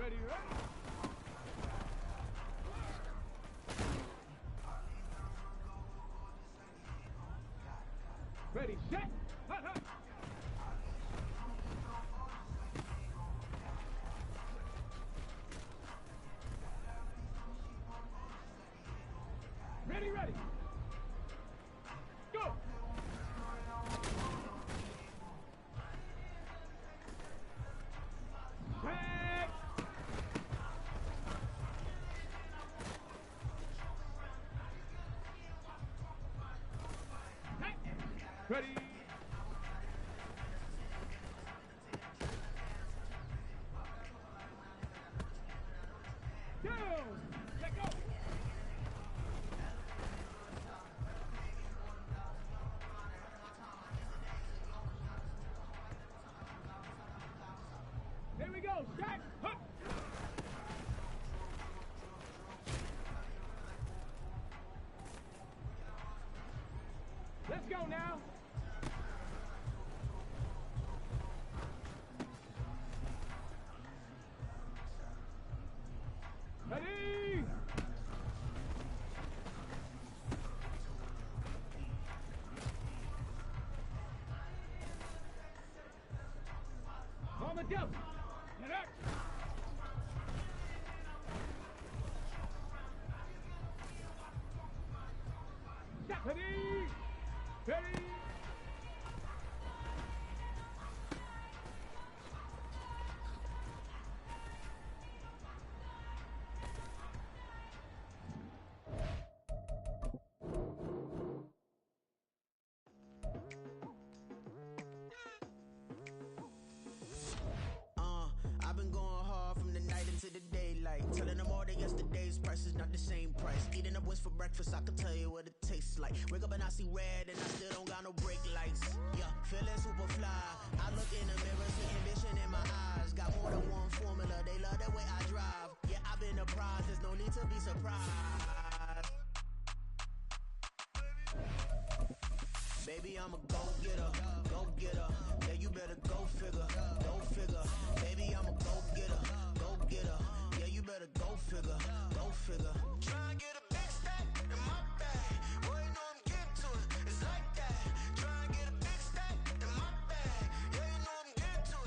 Ready, ready, set, hut, hut. Ready, ready. Go. Set. Ready. Go. Let go. Here we go. Stack. Hup. Let's go now. Ready. On the jump. Get up. Stop. Ready. Ready. I've been going hard from the night into the daylight. Telling them all that yesterday's price is not the same price. Eating up wings for breakfast, I can tell you what it tastes like. Wake up and I see red and I still don't got no brake lights. Yeah, feeling super fly. I look in the mirror, see ambition in my eyes. Got more than one formula, they love the way I drive. Yeah, I've been a prize, there's no need to be surprised. Baby, I'm a go-getter, go-getter. Yeah, you better go figure, go figure. Baby, I'm a go-getter, go-getter. Yeah, you better go figure, go figure. Try and get a big stack in my bag. Boy, you know I'm getting to it, it's like that. Try and get a big stack in my bag. Yeah, you know I'm getting to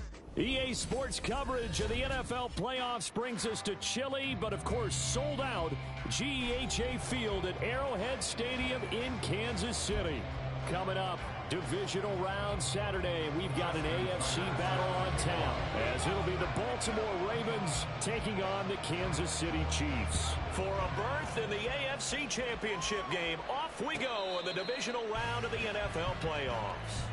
it. EA Sports coverage of the NFL playoffs brings us to chilly, but of course sold out, GEHA Field at Arrowhead Stadium in Kansas City. Coming up, divisional round Saturday. We've got an AFC battle on tap, as it'll be the Baltimore Ravens taking on the Kansas City Chiefs. For a berth in the AFC Championship game, off we go in the divisional round of the NFL playoffs.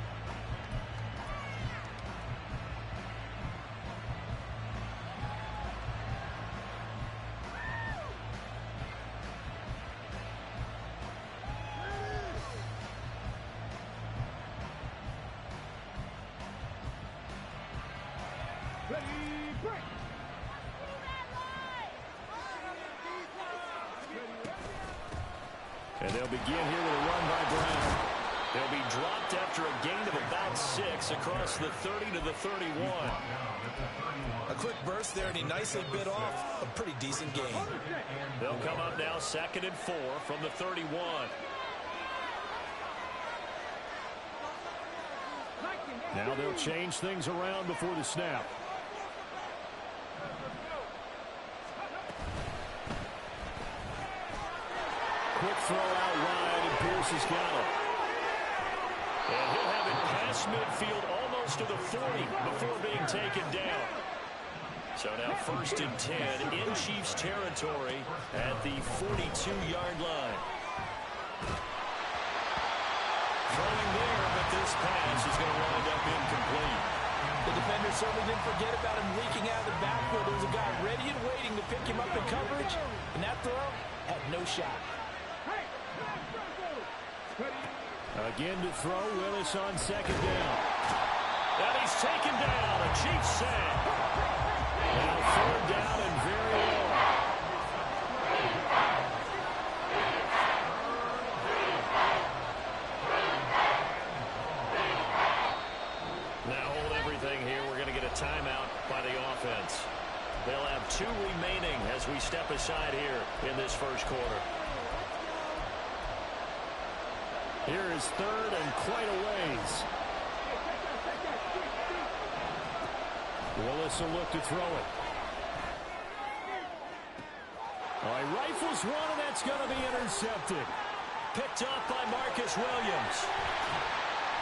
And they'll begin here with a run by Brown. They'll be dropped after a gain of about 6 across the 30 to the 31. A quick burst there, and he nicely bit off a pretty decent gain. They'll come up now 2nd and 4 from the 31. Now they'll change things around before the snap. Quick throw out wide, and Pierce has got it. And he'll have it past midfield almost to the 40 before being taken down. So now 1st and 10 in Chiefs territory at the 42-yard line. Throwing there, but this pass is going to wind up incomplete. The defender certainly didn't forget about him leaking out of the backfield. There was a guy ready and waiting to pick him up in coverage, and that throw had no shot. Again to throw, Willis on 2nd down. And he's taken down, a Chiefs sack. Now 3rd down and very long. Now hold everything here. We're going to get a timeout by the offense. They'll have 2 step aside here in this first quarter. Here is third and quite a ways. Willis will look to throw it. All right, rifles one, and that's going to be intercepted. Picked off by Marcus Williams.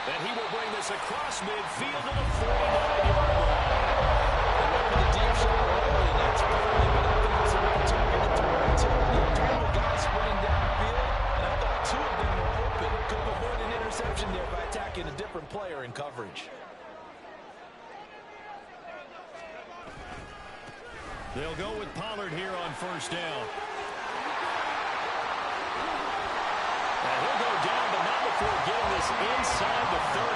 And he will bring this across midfield to the 49-yard line. They went for the deep shot early, and that's probably been up against the right target to throw it to. Two guys sprinting downfield, and I thought two of them were open. Could have avoided an interception there by attacking a different player in coverage. They'll go with Pollard here on first down. And he'll go down, but not before getting this inside the 30.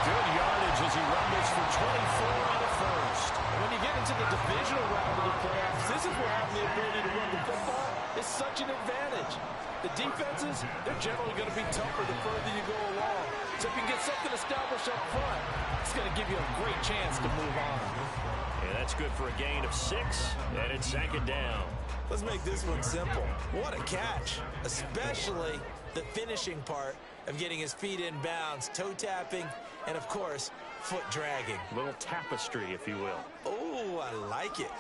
Good yardage as he rumbles for 24 on the first. When you get into the divisional round of the playoffs, this is where having the ability to run the football is such an advantage. The defenses, they're generally going to be tougher the further you go along. So if you can get something established up front, it's going to give you a great chance to move on. And that's good for a gain of 6, and it's second down. Let's make this one simple. What a catch, especially the finishing part of getting his feet in bounds, toe tapping, and of course, foot dragging. A little tapestry, if you will. Oh, I like it.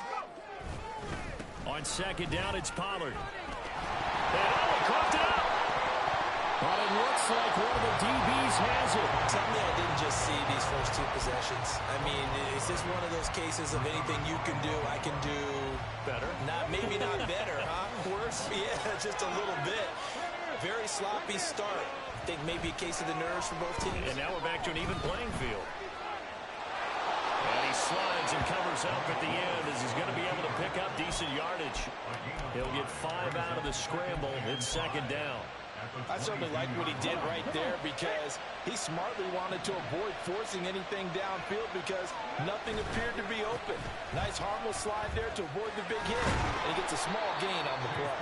On second down, it's Pollard. And he coughed it up. But it looks like one of the DBs has it. Tell me I didn't just see these first two possessions. I mean, is this one of those cases of anything you can do, I can do Better? maybe not better, huh? Worse? Yeah, just a little bit. Very sloppy start. I think maybe a case of the nerves for both teams. And now we're back to an even playing field. And he slides and covers up at the end as he's going to be able to pick up decent yardage. He'll get 5 out of the scramble. It's second down. I certainly like what he did right there because he smartly wanted to avoid forcing anything downfield because nothing appeared to be open. Nice harmless slide there to avoid the big hit, and he gets a small gain on the play.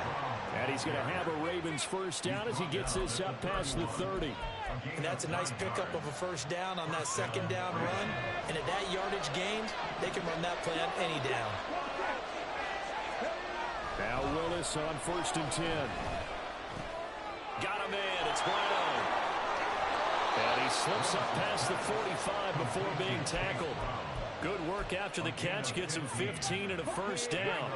And he's going to have a Ravens first down as he gets this up past the 30. And that's a nice pickup of a first down on that second down run. And at that yardage gained, they can run that play on any down. Now Willis on first and 10. Got him in. It's Brown. And he slips up past the 45 before being tackled. Good work after the catch. Gets him 15 and a first down.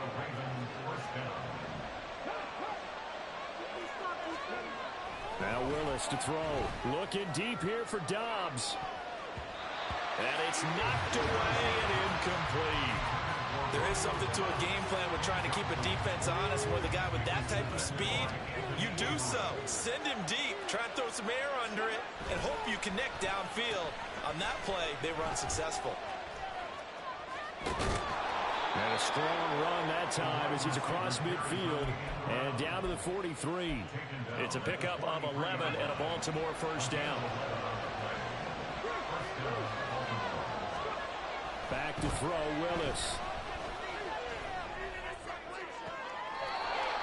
Now Willis to throw. Looking deep here for Dobbs. And it's knocked away and incomplete. There is something to a game plan with trying to keep a defense honest where the guy with that type of speed, you do so. Send him deep. Try and throw some air under it and hope you connect downfield. On that play, they were unsuccessful. And a strong run that time as he's across midfield and down to the 43. It's a pickup of 11 and a Baltimore first down. Back to throw, Willis.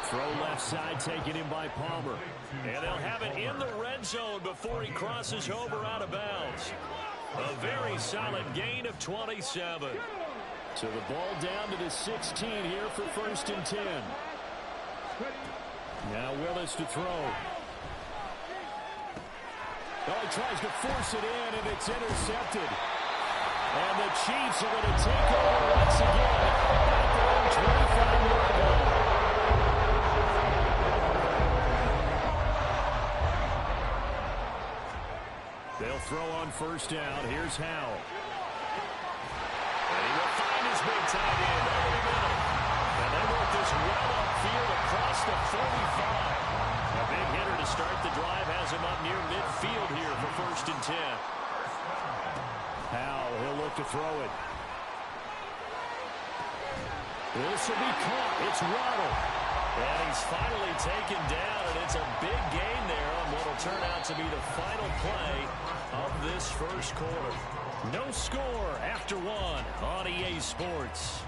Throw left side taken in by Palmer. And they'll have it in the red zone before he crosses over out of bounds. A very solid gain of 27. So the ball down to the 16 here for first and 10. Now Willis to throw. Oh, he tries to force it in, and it's intercepted. And the Chiefs are going to take over once again at their own 25-yard line. They'll throw on first down. Here's Howell. And he will find his big tight end over the middle. And they work this well upfield across the 45. A big hitter to start the drive has him up near midfield here for first and 10. Howell, he'll look to throw it. This will be caught. It's Waddle. And he's finally taken down, and it's a big gain there on what will turn out to be the final play of this first quarter. No score after one on EA Sports.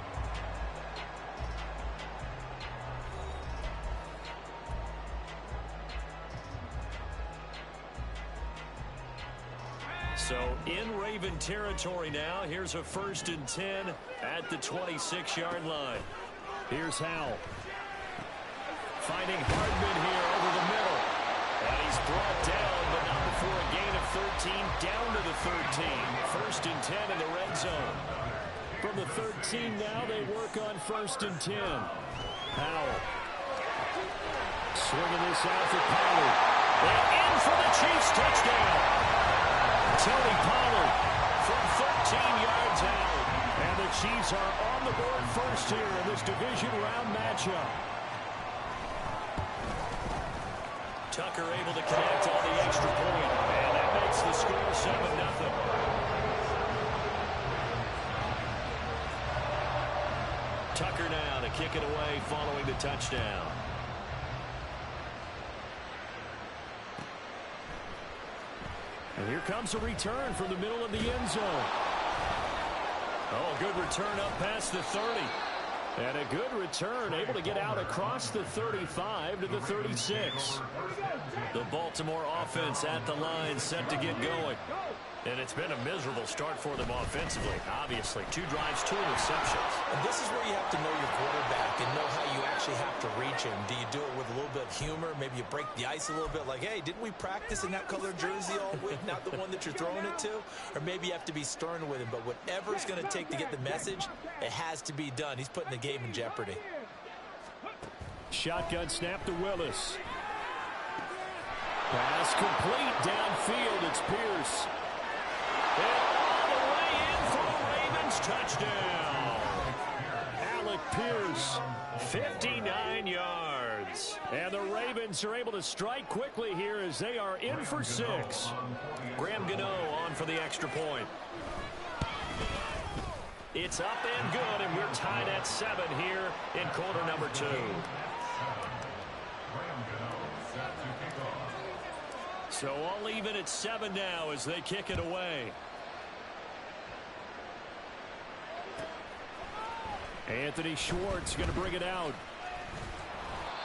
So in Raven territory now. Here's a first and 10 at the 26-yard line. Here's Howell. finding Hardman here over the middle. And he's brought down, but not before a gain of 13, down to the 13. 1st and 10 in the red zone. From the 13 now, they work on 1st and 10. Powell. Swinging this out for Pollard. And in for the Chiefs touchdown. Tony Pollard from 13 yards out. And the Chiefs are on the board first here in this division round matchup. Tucker able to connect on the extra point. And that makes the score 7-0. Tucker now to kick it away following the touchdown. And here comes a return from the middle of the end zone. Oh, good return up past the 30. And a good return, able to get out across the 35 to the 36. The Baltimore offense at the line, set to get going. And it's been a miserable start for them offensively, obviously. 2 drives, 2 interceptions. And this is where you have to know your quarterback and know how you actually have to reach him. Do you do it with a little bit of humor? Maybe you break the ice a little bit like, hey, didn't we practice in that color jersey all week? Not the one that you're throwing it to? Or maybe you have to be stern with him. But whatever it's going to take to get the message, it has to be done. He's putting the game in jeopardy. Shotgun snap to Willis. Pass complete downfield. It's Pierce. And all the way in for the Ravens touchdown. Alec Pierce, 59 yards. And the Ravens are able to strike quickly here as they are in for 6. Graham Gano on for the extra point. It's up and good, and we're tied at 7 here in quarter number 2. So all even at 7 now as they kick it away. Anthony Schwartz going to bring it out.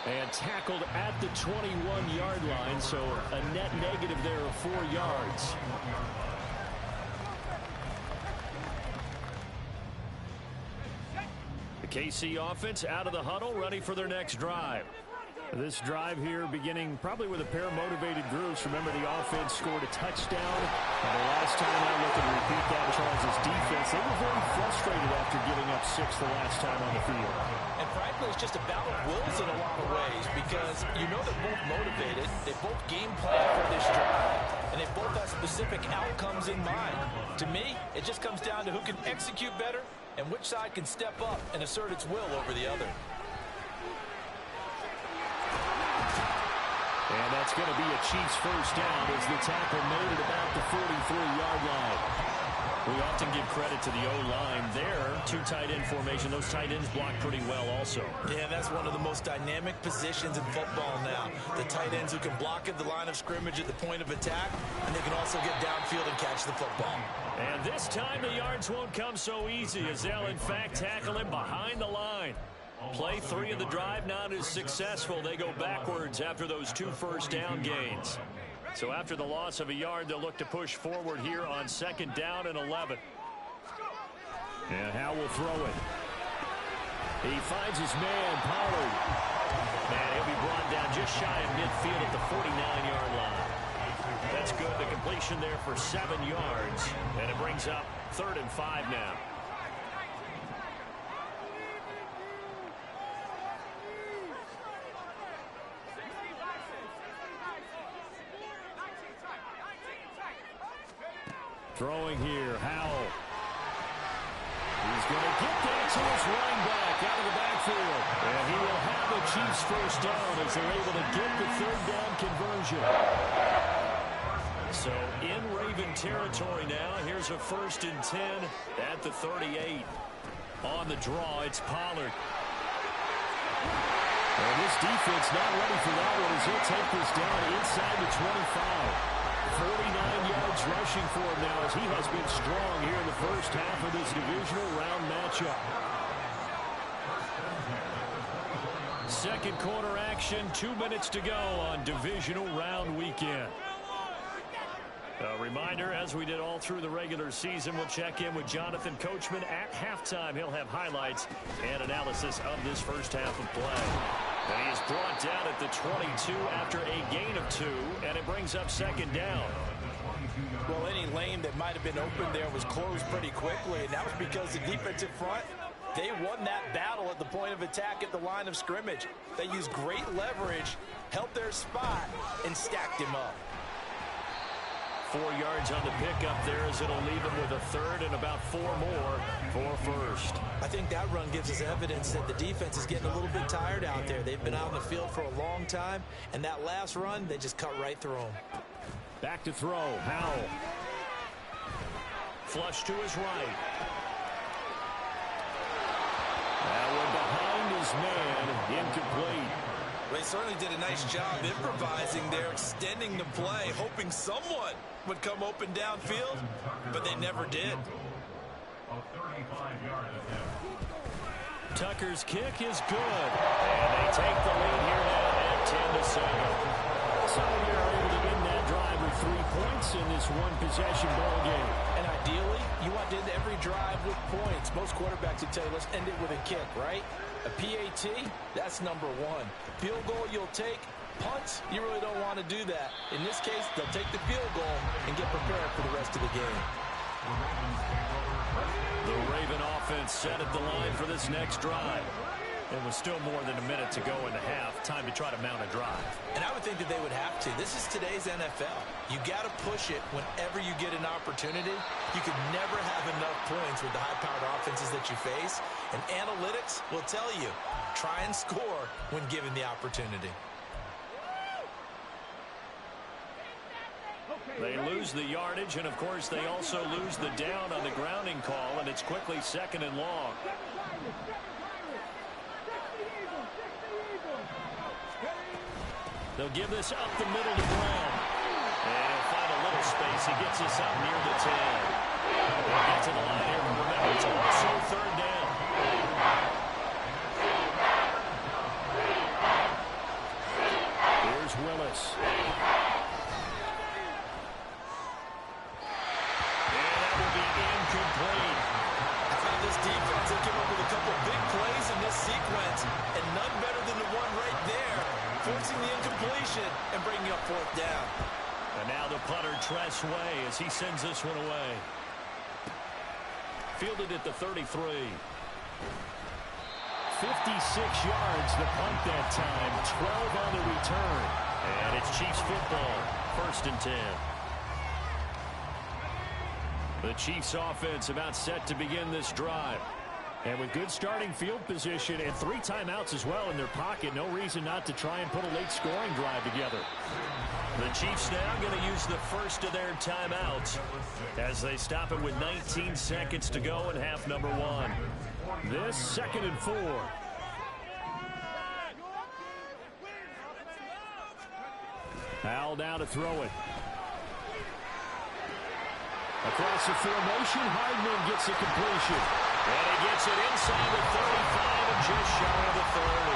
And tackled at the 21-yard line, so a net negative there of 4 yards. The KC offense out of the huddle, ready for their next drive. This drive here beginning probably with a pair of motivated groups. Remember, the offense scored a touchdown. And the last time I looked at repeat that, Charles' defense, they were very frustrated after giving up 6 the last time on the field. And frankly, it's just a battle of wills in a lot of ways because you know they're both motivated. They both game plan for this drive. And they both have specific outcomes in mind. To me, it just comes down to who can execute better and which side can step up and assert its will over the other. And that's going to be a Chiefs first down as the tackle made at about the 43-yard line. We often give credit to the O-line there. 2 tight end formation. Those tight ends block pretty well also. Yeah, that's one of the most dynamic positions in football now. The tight ends who can block at the line of scrimmage at the point of attack, and they can also get downfield and catch the football. And this time the yards won't come so easy as they'll in fact tackle him behind the line. Play 3 of the drive not as successful. They go backwards after those 2 first down gains. So after the loss of a yard, they'll look to push forward here on 2nd down and 11. And Howe will throw it. He finds his man, Pollard. And he'll be brought down just shy of midfield at the 49-yard line. That's good. The completion there for 7 yards. And it brings up 3rd and 5 now. Throwing here, Howell. He's going to get that to his running back out of the backfield. And he will have the Chiefs first down as they're able to get the 3rd down conversion. So in Raven territory now, here's a 1st and 10 at the 38. On the draw, it's Pollard. And this defense not ready for that one as he'll take this down inside the 25. 49 yards rushing for him now as he has been strong here in the first half of this divisional round matchup. Second quarter action, 2 minutes to go on divisional round weekend. A reminder, as we did all through the regular season, we'll check in with Jonathan Coachman at halftime. He'll have highlights and analysis of this first half of play. And he is brought down at the 22 after a gain of 2, and it brings up second down. Well, any lane that might have been open there was closed pretty quickly, and that was because the defensive front, they won that battle at the point of attack at the line of scrimmage. They used great leverage, held their spot, and stacked him up. 4 yards on the pickup there as it'll leave him with a third and about 4 more for first. I think that run gives us evidence that the defense is getting a little bit tired out there. They've been out on the field for a long time, and that last run, they just cut right through them. Back to throw. Howell. Flush to his right. That one behind his man. Incomplete. They certainly did a nice job improvising there, extending the play, hoping someone would come open downfield, but they never did. Tucker's kick is good, and they take the lead here now at 10-7. So they're able to end that drive with 3 points in this one-possession ball game. And ideally, you want to end every drive with points. Most quarterbacks would tell you, let's end it with a kick, right? A PAT, that's number 1. Field goal you'll take. Punts, you really don't want to do that. In this case, they'll take the field goal and get prepared for the rest of the game. The Raven offense set at the line for this next drive. It was still more than a minute to go in the half. Time to try to mount a drive. And I would think that they would have to. This is today's NFL. You got to push it whenever you get an opportunity. You could never have enough points with the high-powered offenses that you face. And analytics will tell you, try and score when given the opportunity. They lose the yardage, and of course they also lose the down on the grounding call, and it's quickly second and long. They'll give this up the middle to Brown. And he'll find a little space. He gets this up near the 10. They'll get to the line here. Remember, it's also third down. Here's Willis. And that will be incomplete. I found this defense that came up with a couple big plays in this sequence, and none better than the one right there, forcing the incompletion and bringing up fourth down. And now the punter, Tress Way, as he sends this one away. Fielded at the 33. 56 yards the punt that time, 12 on the return. And it's Chiefs football, 1st and 10. The Chiefs offense about set to begin this drive. And with good starting field position and 3 timeouts as well in their pocket, no reason not to try and put a late scoring drive together. The Chiefs now going to use the first of their timeouts as they stop it with 19 seconds to go in half number 1. This 2nd and 4. Howell now to throw it. Across the formation, Hardman gets a completion. And he gets it inside the 35 and just shy of the 30.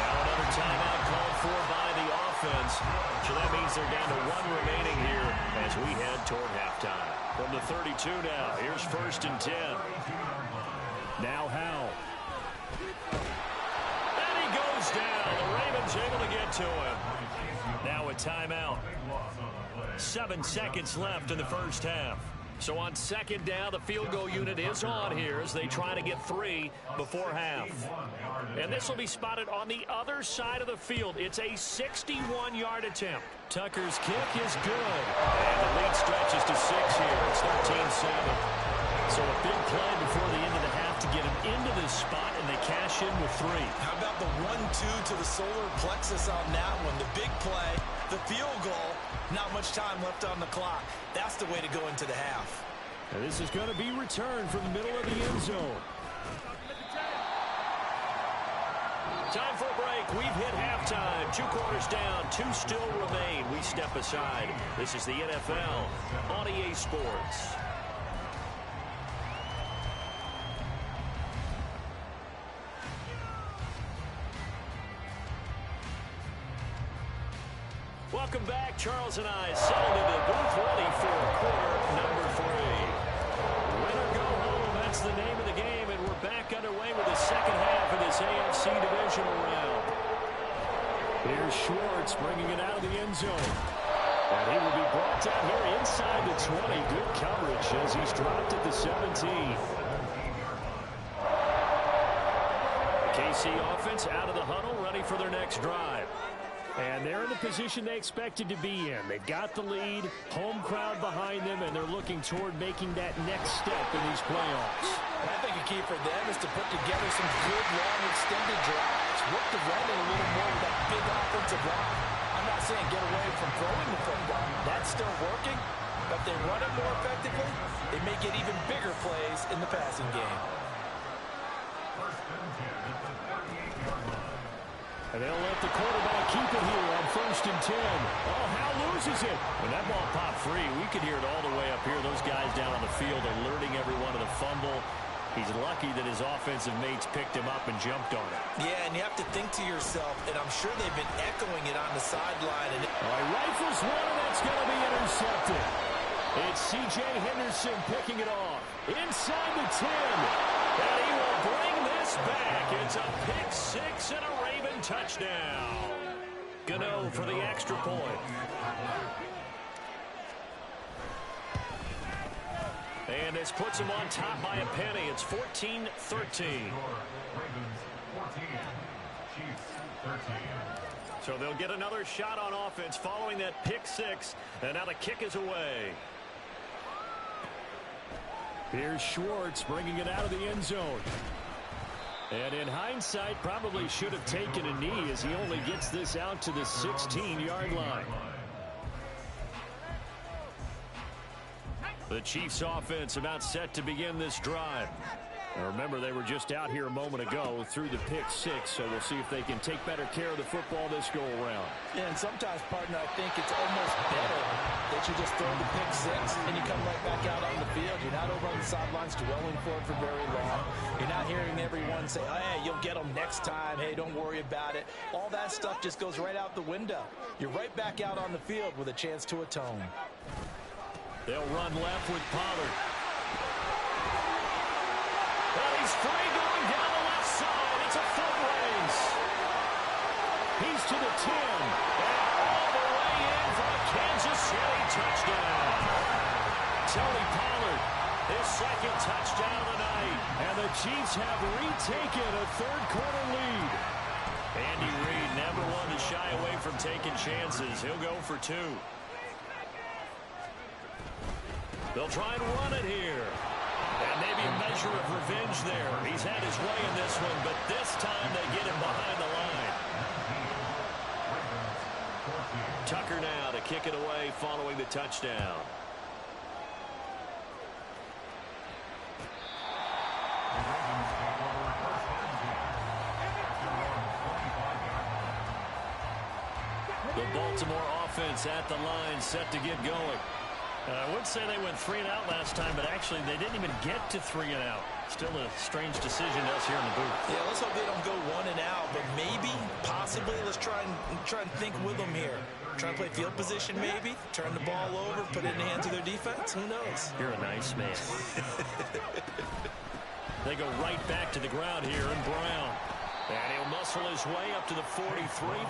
Now another timeout called for by the offense. So that means they're down to 1 remaining here as we head toward halftime. From the 32 now, here's 1st and 10. Now Howell. And he goes down. The Ravens able to get to him. Now a timeout. 7 seconds left in the first half. So on 2nd down, the field goal unit is on here as they try to get 3 before half. And this will be spotted on the other side of the field. It's a 61-yard attempt. Tucker's kick is good. And the lead stretches to 6 here. It's 13-7. So a big play before the end of the half to get him into this spot, and they cash in with 3. How about the 1-2 to the solar plexus on that one? The big play, the field goal, not much time left on the clock. That's the way to go into the half. And this is going to be returned from the middle of the end zone. Time for a break. We've hit halftime. 2 quarters down. 2 still remain. We step aside. This is the NFL on EA Sports. Welcome back. Charles and I settled into the booth ready for quarter number 3. Win or go home, that's the name of the game, and we're back underway with the second half of this AFC Divisional round. Here's Schwartz bringing it out of the end zone. And he will be brought down here inside the 20. Good coverage as he's dropped at the 17. KC offense out of the huddle, ready for their next drive. And they're in the position they expected to be in. They've got the lead, home crowd behind them, and they're looking toward making that next step in these playoffs. I think a key for them is to put together some good, long, extended drives. Work the run in a little more with that big offensive line. I'm not saying get away from throwing the football. That's still working. But if they run it more effectively, they may get even bigger plays in the passing game. And they'll let the quarterback keep it here on 1st and 10. Oh, Hal loses it. When that ball popped free, we could hear it all the way up here. Those guys down on the field alerting everyone of the fumble. He's lucky that his offensive mates picked him up and jumped on it. Yeah, and you have to think to yourself, and I'm sure they've been echoing it on the sideline. And All right, rifles one, and that's going to be intercepted. It's C.J. Henderson picking it off. Inside the 10. And he will bring this back. It's a pick six and a Raven touchdown. Gano for the extra point. And this puts him on top by a penny. It's 14-13. So they'll get another shot on offense following that pick six. And now the kick is away. Here's Schwartz bringing it out of the end zone. And in hindsight, probably should have taken a knee as he only gets this out to the 16-yard line. The Chiefs offense about set to begin this drive. And remember, they were just out here a moment ago through the pick six, so we'll see if they can take better care of the football this go-around. Yeah, and sometimes, partner, I think it's almost better that you just throw the pick six and you come right back out on the field. You're not over on the sidelines dwelling for it for very long. You're not hearing everyone say, hey, you'll get them next time. Hey, don't worry about it. All that stuff just goes right out the window. You're right back out on the field with a chance to atone. They'll run left with Pollard. And he's free going down the left side. It's a foot race. He's to the 10. And all the way in for a Kansas City touchdown. Tony Pollard, his second touchdown of the night. And the Chiefs have retaken a third-quarter lead. Andy Reid never one to shy away from taking chances. He'll go for two. They'll try and run it here. And maybe a measure of revenge there. He's had his way in this one, but this time they get him behind the line. Tucker now to kick it away following the touchdown. The Baltimore offense at the line set to get going. I would say they went 3 and out last time, but actually they didn't even get to 3 and out. Still a strange decision to us here in the booth. Yeah, let's hope they don't go 1 and out, but maybe, possibly, let's try and think with them here. Try and play field position maybe, turn the ball over, put it in the hands of their defense. Who knows? You're a nice man. They go right back to the ground here, and Brown. And he'll muscle his way up to the 43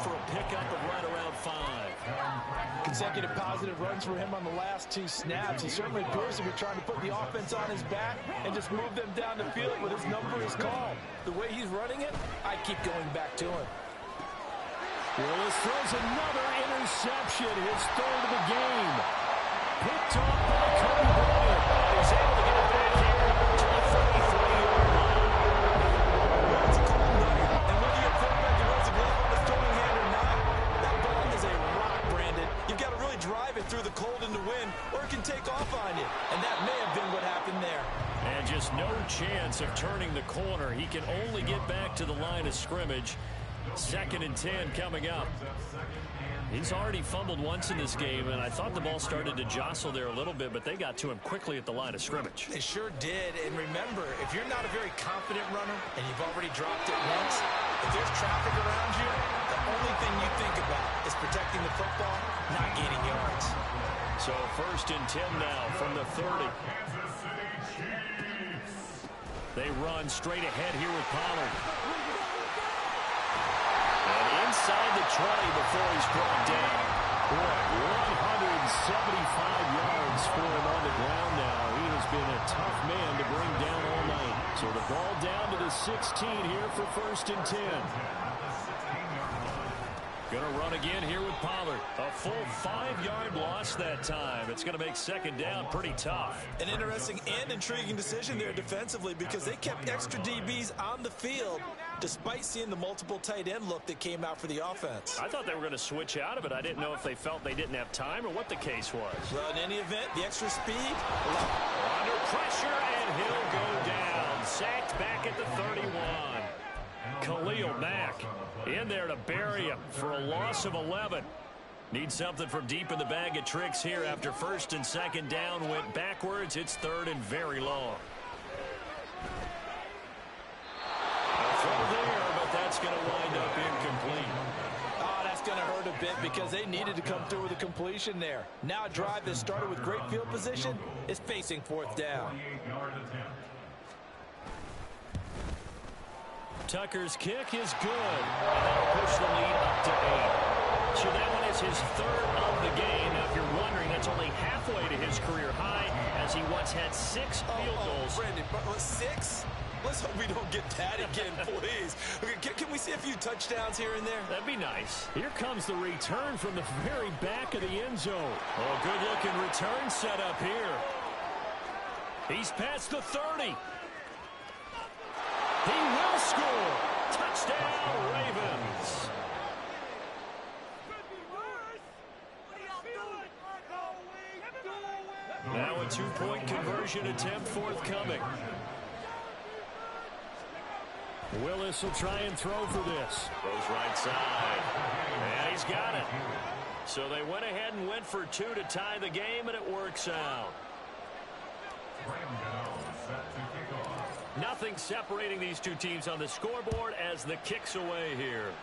for a pickup of right around 5. Consecutive positive runs for him on the last 2 snaps. He certainly appears to be trying to put the offense on his back and just move them down the field when his number is called. The way he's running it, I keep going back to him. Willis throws another interception, his third of the game. Picked off by Kobe Bryant. He's able to get it back here to the 33-yard line. That's a call nugget. And whether your quarterback wears a glove on his throwing hand or not, that ball is a rock, Brandon. You've got to really drive it through the cold and the wind, or it can take off on you. And that may have been what happened there. And just no chance of turning the corner. He can only get back to the line of scrimmage. 2nd and 10 coming up. He's already fumbled once in this game, and I thought the ball started to jostle there a little bit, but they got to him quickly at the line of scrimmage. They sure did. And remember, if you're not a very confident runner and you've already dropped it once, if there's traffic around you, the only thing you think about is protecting the football, not gaining yards. So 1st and 10 now from the 30. They run straight ahead here with Pollard. And inside the before he's brought down. Boy, 175 yards for him on the ground now. He has been a tough man to bring down all night. So the ball down to the 16 here for 1st and 10. Going to run again here with Pollard. A full 5-yard loss that time. It's going to make 2nd down pretty tough. An interesting and intriguing decision there defensively because they kept extra DBs on the field despite seeing the multiple tight end look that came out for the offense. I thought they were going to switch out of it. I didn't know if they felt they didn't have time or what the case was. Well, in any event, the extra speed. Under pressure, and he'll go down. Sacked back at the 31. Khalil Mack in there to bury him for a loss of 11. Need something from deep in the bag of tricks here after 1st and 2nd down went backwards. It's 3rd and very long. A throw there, but that's going to wind up incomplete. Oh, that's going to hurt a bit because they needed to come through with a completion there. Now a drive that started with great field position is facing 4th down. Tucker's kick is good. And that'll push the lead up to 8. So that one is his 3rd of the game. Now, if you're wondering, that's only halfway to his career high, as he once had 6 field goals. Brandon, 6? Let's hope we don't get that again, please. Okay, can we see a few touchdowns here and there? That'd be nice. Here comes the return from the very back of the end zone. Oh, good-looking return set up here. He's past the 30. He will score. Touchdown, Ravens. Now a 2-point conversion attempt forthcoming. Willis will try and throw for this. Goes right side. And he's got it. So they went ahead and went for 2 to tie the game, and it works out. Nothing separating these two teams on the scoreboard as the kick's away here.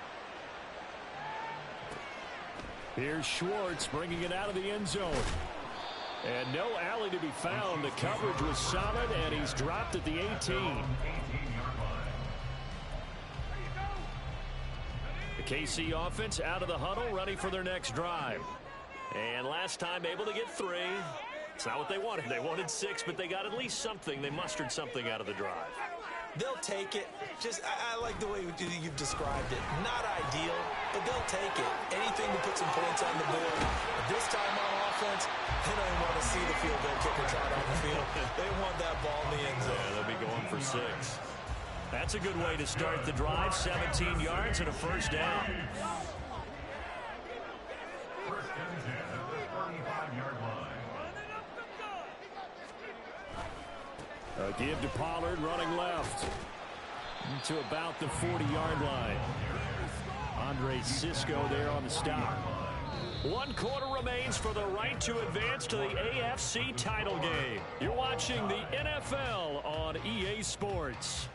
Here's Schwartz bringing it out of the end zone. And no alley to be found. The coverage was solid, and he's dropped at the 18. The KC offense out of the huddle, ready for their next drive. And last time able to get 3. It's not what they wanted. They wanted 6, but they got at least something. They mustered something out of the drive. They'll take it. I like the way you've described it. Not ideal, but they'll take it. Anything to put some points on the board. This time on offense, they don't even want to see the field goal kicker trot on the field. They want that ball in the end zone. Yeah, they'll be going for 6. That's a good way to start the drive. 17 yards and a 1st down. A give to Pollard, running left to about the 40-yard line. Andre Sisco there on the stop. 1 quarter remains for the right to advance to the AFC title game. You're watching the NFL on EA Sports.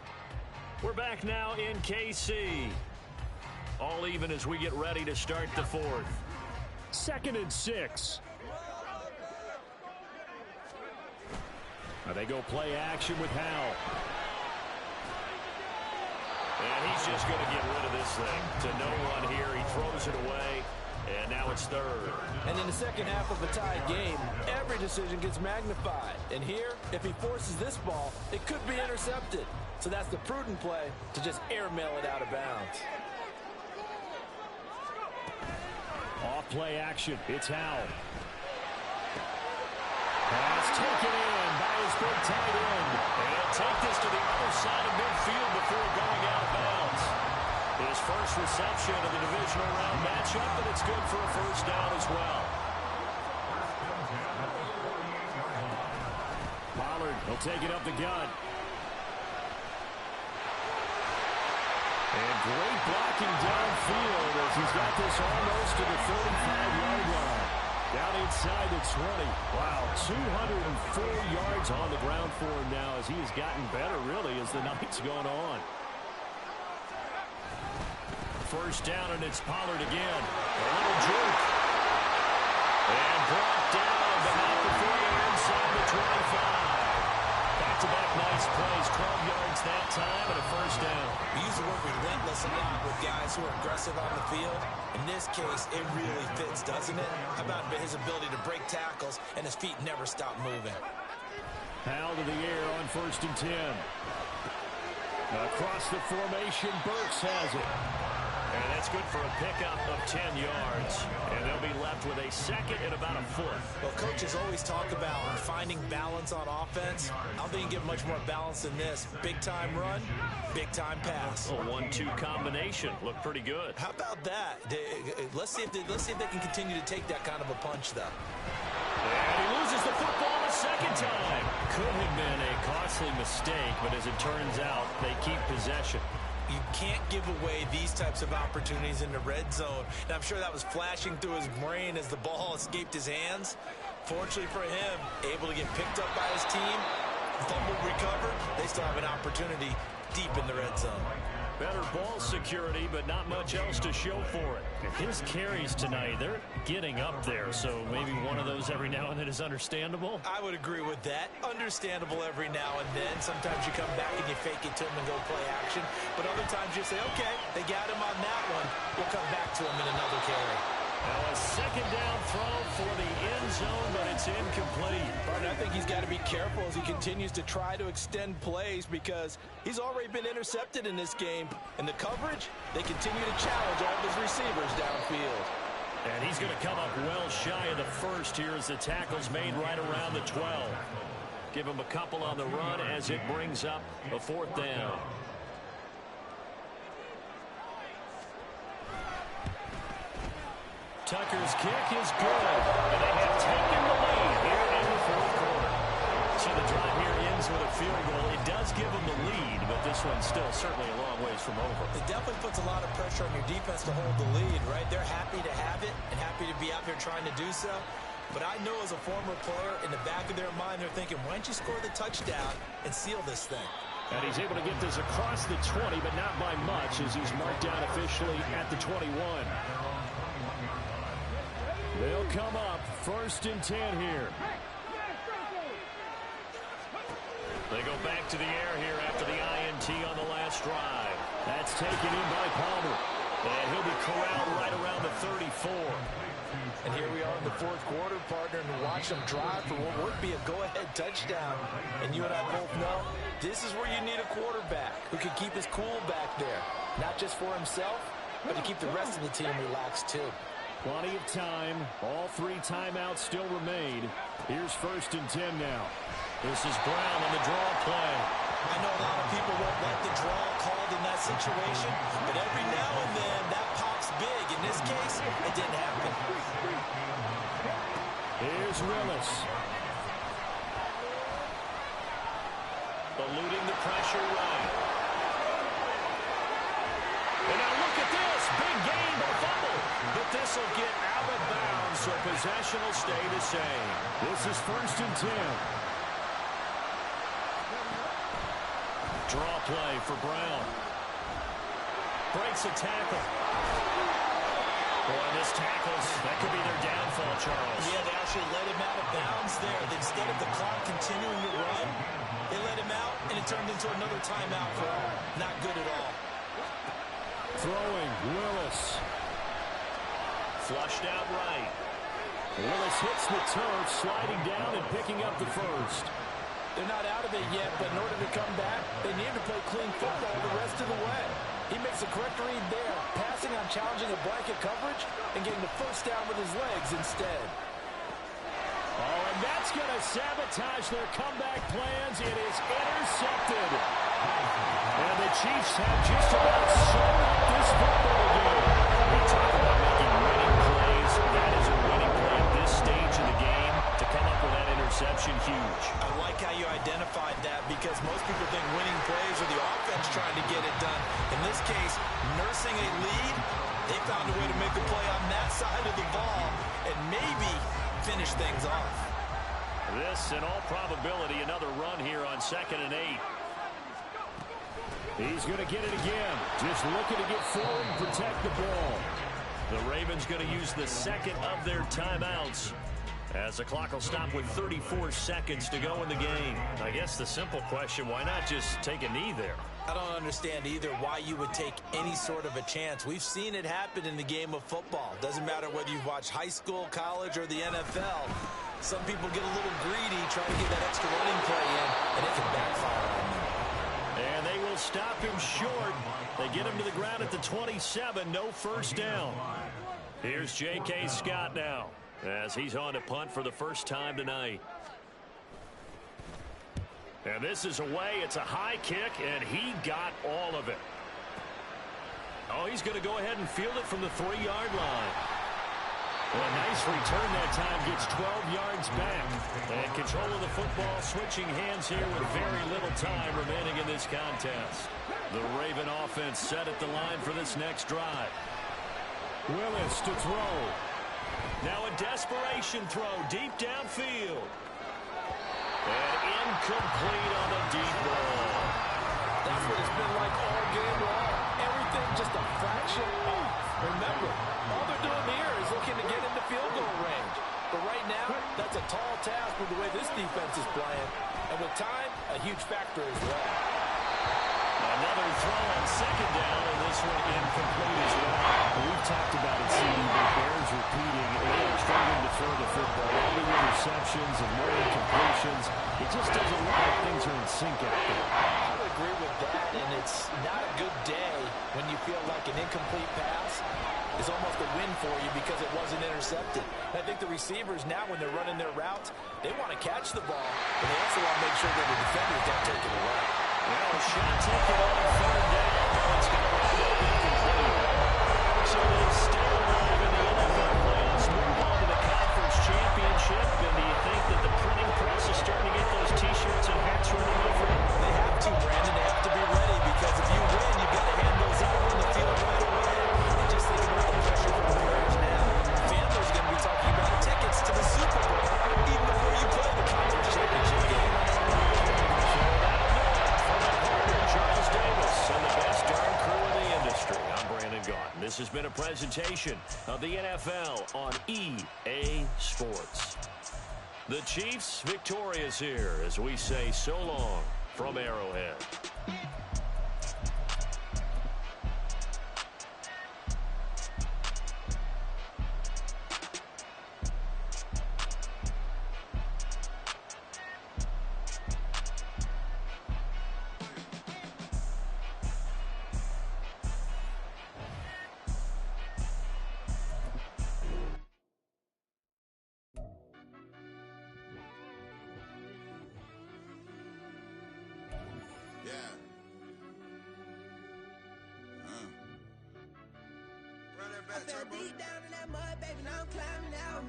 We're back now in KC. All even as we get ready to start the 4th. 2nd and 6. Now they go play action with Howell. And he's just going to get rid of this thing. To no one here. He throws it away. And now it's 3rd. And in the second half of a tied game, every decision gets magnified. And here, if he forces this ball, it could be intercepted. So that's the prudent play to just airmail it out of bounds. Off play action. It's Howell. Pass taken in by his big tight end. And he'll take this to the other side of midfield before going out of bounds. His first reception of the divisional round matchup, and it's good for a 1st down as well. Pollard will take it up the gut. And great blocking downfield as he's got this almost to the 35-yard line. Down inside the 20. Wow, 204 yards on the ground for him now as he has gotten better, really, as the night's gone on. 1st down, and it's Pollard again. A little juke. And brought down, but not before they're inside the 25. Back to back-to-back nice plays, 12 yards that time and a first down. We use the word relentless a lot with guys who are aggressive on the field. In this case, it really fits, doesn't it? How about his ability to break tackles and his feet never stop moving? Powell to the air on 1st and 10. Across the formation, Burks has it. And that's good for a pickup of 10 yards. And they'll be left with a second and about a foot. Well, coaches always talk about finding balance on offense. I don't think you get much more balance than this. Big-time run, big-time pass. A 1-2 combination. Looked pretty good. How about that? Let's see if they can continue to take that kind of a punch, though. And he loses the football a second time. Could have been a costly mistake, but as it turns out, they keep possession. You can't give away these types of opportunities in the red zone. And I'm sure that was flashing through his brain as the ball escaped his hands. Fortunately for him, able to get picked up by his team, fumble recovered. They still have an opportunity deep in the red zone. Better ball security, but not much else to show for it. His carries tonight, they're getting up there, so maybe one of those every now and then is understandable. I would agree with that. Understandable every now and then. Sometimes you come back and you fake it to him and go play action. But other times you say, okay, they got him on that one. We'll come back to him in another carry. Now a second down throw for the end zone, but it's incomplete. Partner, I think he's got to be careful as he continues to try to extend plays because he's already been intercepted in this game. And the coverage, they continue to challenge all of his receivers downfield. And he's going to come up well shy of the first here as the tackle's made right around the 12. Give him a couple on the run as it brings up a 4th down. Tucker's kick is good, and they have taken the lead here in the 4th quarter. So the drive here ends with a field goal. It does give them the lead, but this one's still certainly a long ways from over. It definitely puts a lot of pressure on your defense to hold the lead, right? They're happy to have it and happy to be out there trying to do so. But I know as a former player, in the back of their mind, they're thinking, why don't you score the touchdown and seal this thing? And he's able to get this across the 20, but not by much as he's marked down officially at the 21. They'll come up 1st and 10 here. They go back to the air here after the INT on the last drive. That's taken in by Palmer. And he'll be corralled right around the 34. And here we are in the 4th quarter, partner, and watch them drive for what would be a go-ahead touchdown. And you and I both know this is where you need a quarterback who can keep his cool back there. Not just for himself, but to keep the rest of the team relaxed too. Plenty of time. All 3 timeouts still remain. Here's 1st and 10 now. This is Brown on the draw play. I know a lot of people won't like the draw called in that situation, but every now and then that pops big. In this case, it didn't happen. Here's Willis. Eluding the pressure right. And now look at this. Big game, but a fumble. But this will get out of bounds, so possession will stay the same. This is 1st and 10. Draw play for Brown. Breaks a tackle. Boy, this tackles, that could be their downfall, Charles. Yeah, they actually let him out of bounds there. Instead of the clock continuing to run, they let him out, and it turned into another timeout for all. Not good at all. Throwing, Willis. Flushed out right. Willis hits the turf, sliding down and picking up the first. They're not out of it yet, but in order to come back, they need to play clean football the rest of the way. He makes a correct read there, passing on challenging a blanket coverage and getting the first down with his legs instead. Oh, and that's going to sabotage their comeback plans. It is intercepted. And the Chiefs have just about sewn up this football game. We talk about making winning plays. That is a winning play at this stage of the game. To come up with that interception, huge. I like how you identified that because most people think winning plays are the offense trying to get it done. In this case, nursing a lead, they found a way to make a play on that side of the ball and maybe finish things off. This, in all probability, another run here on 2nd and 8. He's going to get it again. Just looking to get forward and protect the ball. The Ravens going to use the second of their timeouts As the clock will stop with 34 seconds to go in the game. I guess the simple question, why not just take a knee there? I don't understand either why you would take any sort of a chance. We've seen it happen in the game of football. Doesn't matter whether you've watched high school, college, or the NFL. Some people get a little greedy trying to get that extra running play in, and it can backfire on them. And they will stop him short. They get him to the ground at the 27. No first down. Here's J.K. Scott now, as he's on to punt for the first time tonight. And this is away. It's a high kick, and he got all of it. Oh, he's going to go ahead and field it from the 3-yard line. Well, a nice return that time. Gets 12 yards back. And control of the football switching hands here with very little time remaining in this contest. The Raven offense set at the line for this next drive. Willis to throw. Now a desperation throw deep downfield. And incomplete on the deep ball. That's what it's been like all game long. Everything just a fraction off. Remember, all they're doing here is looking to get into field goal range. But right now, that's a tall task with the way this defense is playing. And with time, a huge factor as well. Another throw on second down, and this one incomplete as well. We've talked about it, seeing the Bears repeating, struggling to throw the football. All the interceptions and more incompletions. It just doesn't look like things are in sync out there. I would agree with that, and it's not a good day when you feel like an incomplete pass is almost a win for you because it wasn't intercepted. And I think the receivers now, when they're running their routes, they want to catch the ball, but they also want to make sure that the defenders don't take it away. Well, a shot taken on third down. It's going to wind up incomplete. So they stay alive in the NFL playoffs, move on to the conference championship. And do you think that the printing press is starting to get those T-shirts and hats ready, my friend? They have to, Brandon. They have to be ready because if you win, you've got to hand those out on the field right away. And just think about the pressure from the Bears now. Families are going to be talking about tickets to the Super Bowl even before you play the conference championship game. Charles Davis and the best darn crew in the industry. I'm Brandon Gaudin. This has been a presentation of the NFL on EA Sports. The Chiefs victorious here as we say so long from Arrowhead. I fell deep down in that mud, baby, now I'm climbing out.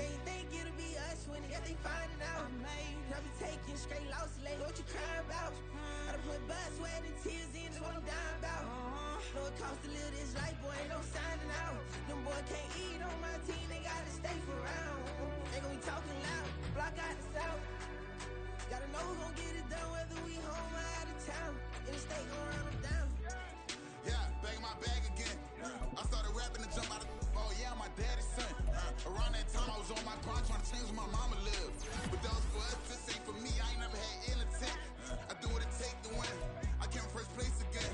They think it'll be us when they finding out. I be taking straight losses, like what you crying about? I done put blood, sweat, and tears in, that's what I'm dying about. Know it costs to live this life, boy, ain't no signing out. Them boy can't eat on my team, they gotta stay for round. They gon' be talking loud, block out the south. Gotta know who gon' get it done, whether we home or out of town. In the state gon' run them down. Yeah, bang my bag again. I started rapping to jump out of oh yeah, I'm my daddy's son. Around that time I was on my grind trying to change where my mama lived. But that was for us, this ain't for me. I ain't never had ill intent. I do what it take to win. I came first place again.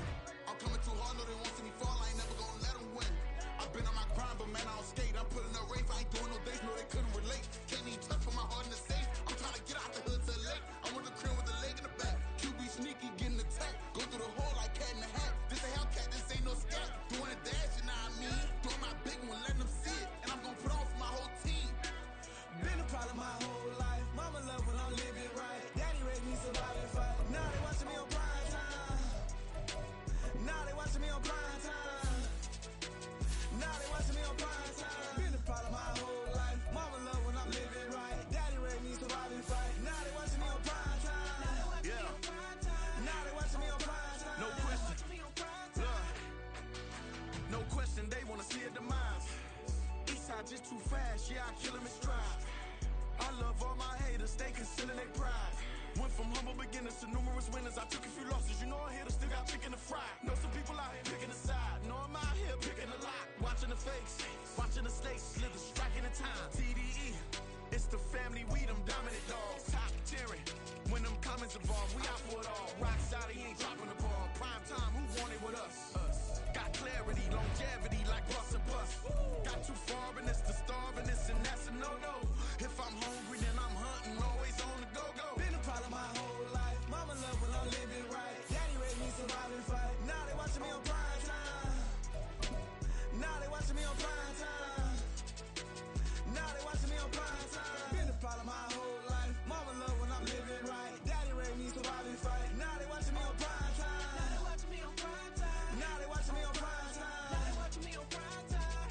I'm coming too hard, no they won't see me fall. I ain't never gonna let them win. I've been on my grind, but man I don't skate. I'm putting up race, I ain't doing no days, no they couldn't relate. Can't even touch for my heart in the safe. I'm trying to get out the hood to the lake. I'm with the crib with the leg in the back. QB sneaky, getting attacked. Go through the hole like cat in the hat. This a Hellcat, this ain't no scat. Doing a dash, you know what I mean? Doing my big one, letting them see it. And I'm gonna put on for my whole team. Been a problem my whole life. Mama love when I'm living right. Daddy raised me survive and fight. Now they watching me on prime time. Now they watching me on prime time. Now they watching me on prime time. Been a problem my whole life. Mama love when I'm living right. Daddy raised me survive and fight. Now they watching me on prime time. Yeah. Now they watching me on prime time. No question. Look. No question, they wanna see a demise. Eastside just too fast, yeah, I kill him in stride. I love all my haters, they concealing their pride. Went from humble beginners to numerous winners. I took a few losses, you know I hit, still got chicken to fry. Know some people out here picking a side. Know I'm out here picking a lot. Watching the fakes, watching the stakes, slither, striking the time. TDE, it's diamonds involved. We out for it all. Rock solid, he ain't dropping the ball. Prime time, who want it with us? Got clarity, longevity like bus and bus. Got too far and it's the starvingness and that's a no-no. If I'm hungry, then I'm hunting, always on the go-go. Been a problem my whole life. Mama love when I'm living right. Daddy raised me survive and fight. Now they watching me on prime time. Now they watching me on prime time. Now they watching me on prime time. Been a problem my whole life. Mama love when I'm living right. Daddy raised me survive and fight. Now they watching me on prime time. Now they watching me on prime time. Now they watching me on prime time. Now they watching me on prime time.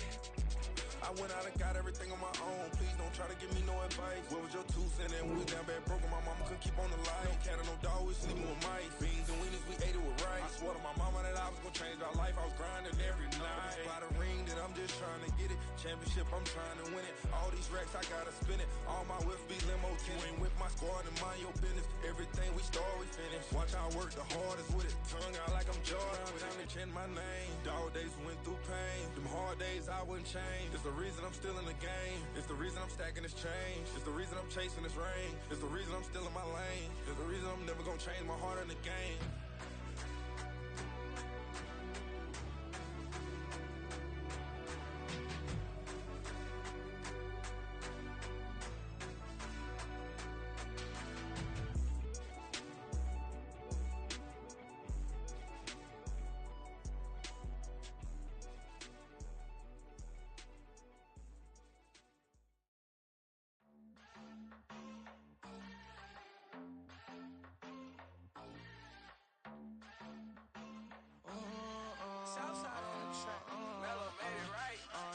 I went out and got everything on my own. Please don't try to give me no advice. What was your 2 cents? And we was down bad broke and my mama couldn't keep on the light. No cat and no dog, we sleeping with mice. Beans and weenies, we ate it with rice. I swore to my mama that I was gonna change our life. I was grinding every night. By the ring that I'm just trying to get it. Championship, I'm trying to win it. All these racks, I gotta spin it. All my whips be limo 10. You ain't with my squad and mind your business. Everything we start, we finish. Watch I work the hardest with it. Tongue out like I'm Jordan. Time to change my name. Dog days went through pain. Them hard days I wouldn't change. It's the reason I'm still in the game. It's the reason I'm stacking this change. It's the reason I'm chasing this rain. It's the reason I'm still in my lane. It's the reason I'm never gonna change my heart in the game.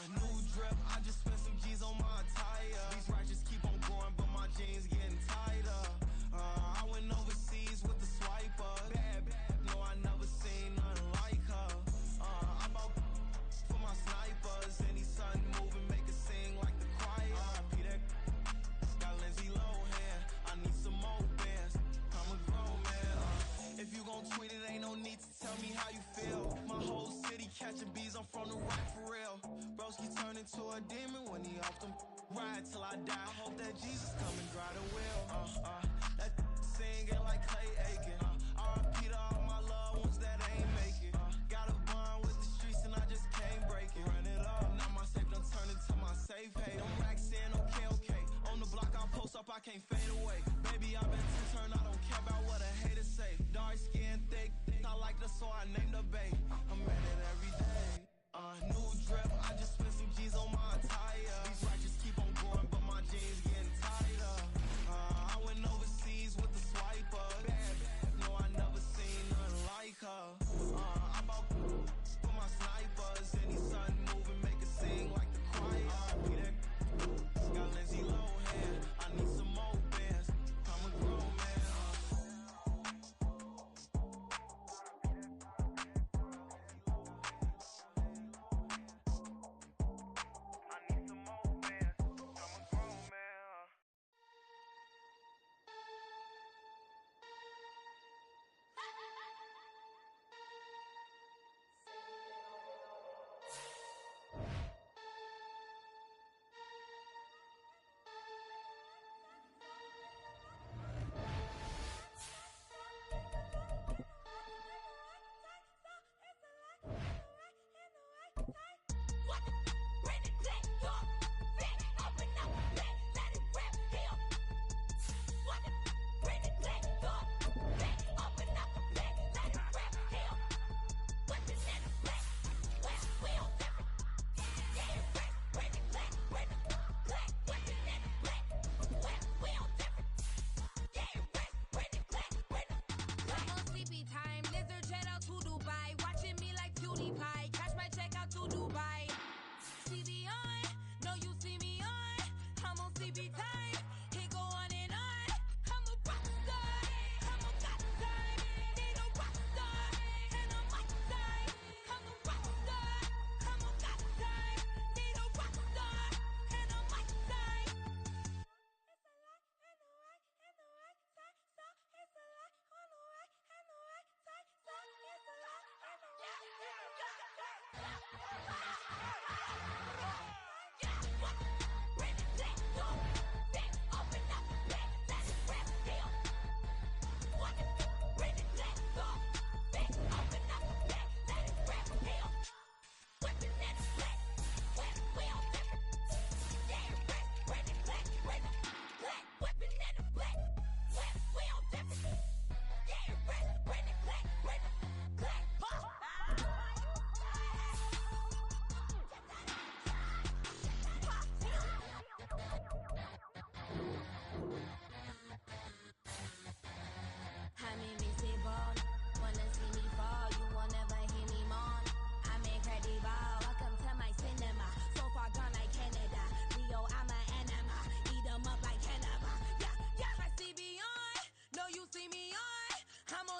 New drip, I just spent some G's on my attire. These righteous keep on going, but my jeans getting tighter. I went overseas with the swiper. Bad, no, I never seen nothing like her. I bought for my snipers. Any sun moving, make it sing like the choir. Peter got Lindsay Lohan. I need some more bands. I'm a grown man. If you gon' tweet it, ain't no need to tell me how you feel. My whole city catching bees, I'm from the rock for real. Broski turn into a demon when he off them. Ride till I die. I hope that Jesus come and dry the wheel. That singing like Clay Aiken. R.I.P. to all my loved ones that ain't make it. Got a bond with the streets and I just can't break it. Run it up, now my safe done turned into my safe haven. Them racks in, okay. On the block I post up, I can't fade away. Baby, I've been turned, I don't care about what a hater say. Dark skin, thick, I like the so I named the babe. I'm in it every day. New drip, I just spent some G's on my attire. These righteous keep on going, but my jeans getting tighter. I went overseas with the swiper. Bad, no, I never seen nothing like her. I bought for my snipers. Any sun moving, make it sing like the choir. Peter got Lindsay Lohan. I need some more bands. I'm a grown man.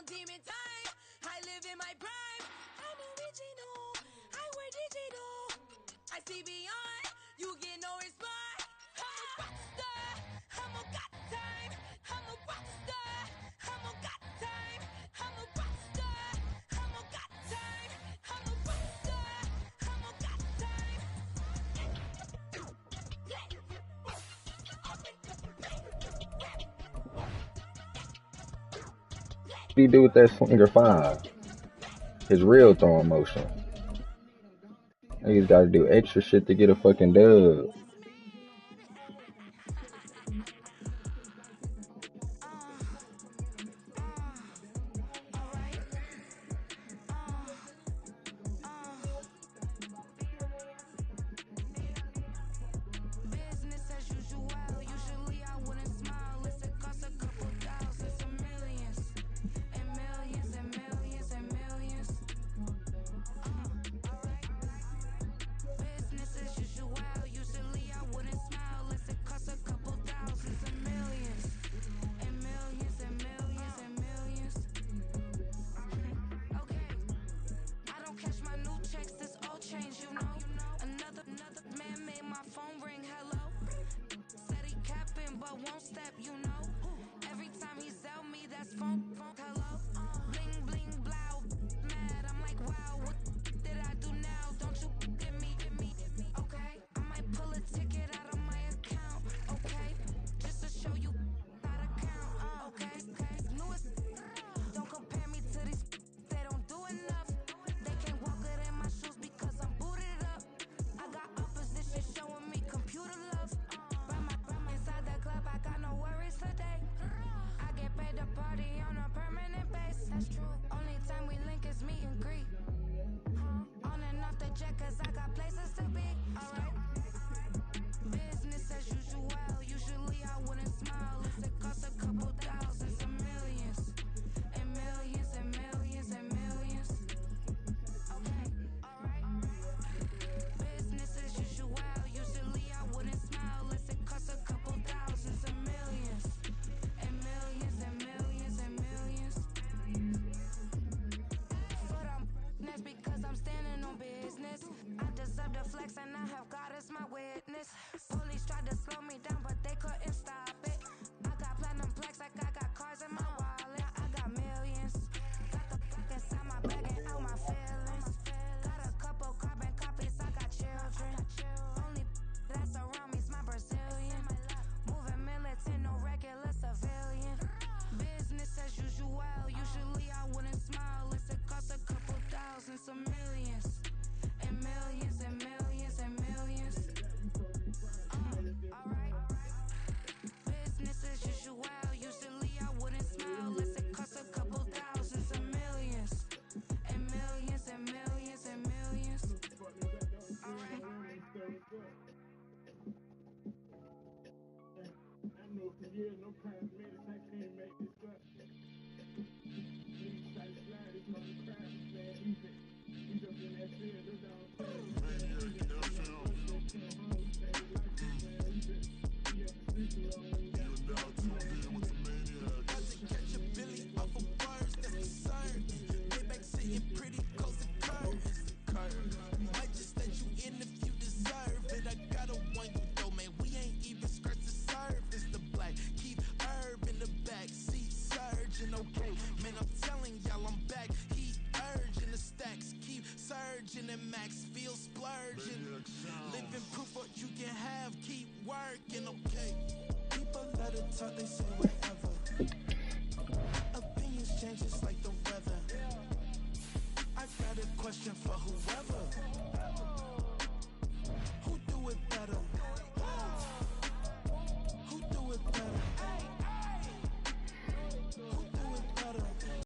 demon time. I live in my prime. I'm original. I wear digital. I see beyond. You get no response. I'm a rock star. I'm a got time. I'm a rock star. I'm a got time. I'm a rock star. I'm a got time. I'm a rock star. I'm a got time. What do you do with that swinger 5? His real throwing motion. Niggas gotta do extra shit to get a fucking dub. Business as usual. Usually I wouldn't smile. It costs a couple thousands, some millions, and millions, and millions, and millions. Business as usual. Usually I wouldn't smile. It costs a couple thousands, some millions, and millions, and millions, and millions. Okay, I don't catch my new checks. This all change, you know. Another man made my phone ring. Hello. Said he capping, but won't step, you know. Every time he sell me, that's phone, hello. Bling, bling, blow, mad. I'm like, wow, what did I do now? Don't you get me, okay? I might pull a ticket out of my account, okay? Just to show you how to count, okay? Newest, don't compare me to these, they don't do enough. They can't walk it in my shoes because I'm booted up. I got opposition showing me computer love. Inside the club, I got no worries today. I get paid to party on a permanent base. That's true. Only time we link is meet and greet. On and off the jet, cause I got places to be. Alright. Business as usual. Usually I wouldn't smile. It costs a couple thousands, some millions. And millions, and millions, and millions. Okay, alright. Business as usual. Usually I wouldn't smile. It costs a couple thousands, and millions. And millions, and millions, and millions. But that's because I'm standing on business. I deserve the flex and I have God as my witness. Police tried to slow me down, but they couldn't stop it. I got platinum plaques like I got cars in my wallet. I got millions. Got the fuck inside my bag and out my feelings. Got a couple carbon copies, I got children. Only that's around me's my Brazilian. Moving militant, no regular civilian. Business as usual. Usually I wouldn't smile. It costs a couple thousands, some millions. And millions, and millions, and millions. Alright. Business as usual. Usually I wouldn't smile. It costs a couple thousands, some millions. And millions, and millions, and millions. Alright. I know for years, no time minutes, I can't make this up. These type slide, it's on the crowd, man. He's up in that field, look down. Catch a Billy off of words, that's concern. Payback sitting pretty close to curves. Might just let you in if you deserve it. I got a one you though, man. We ain't even scratched the surface. The black keep herb in the back seat surging. Okay, man, I'm telling y'all I'm back. Heat urging the stacks keep surging and max feel splurging. Living proof what you can have, keep working. Okay, people let it talk, they say we're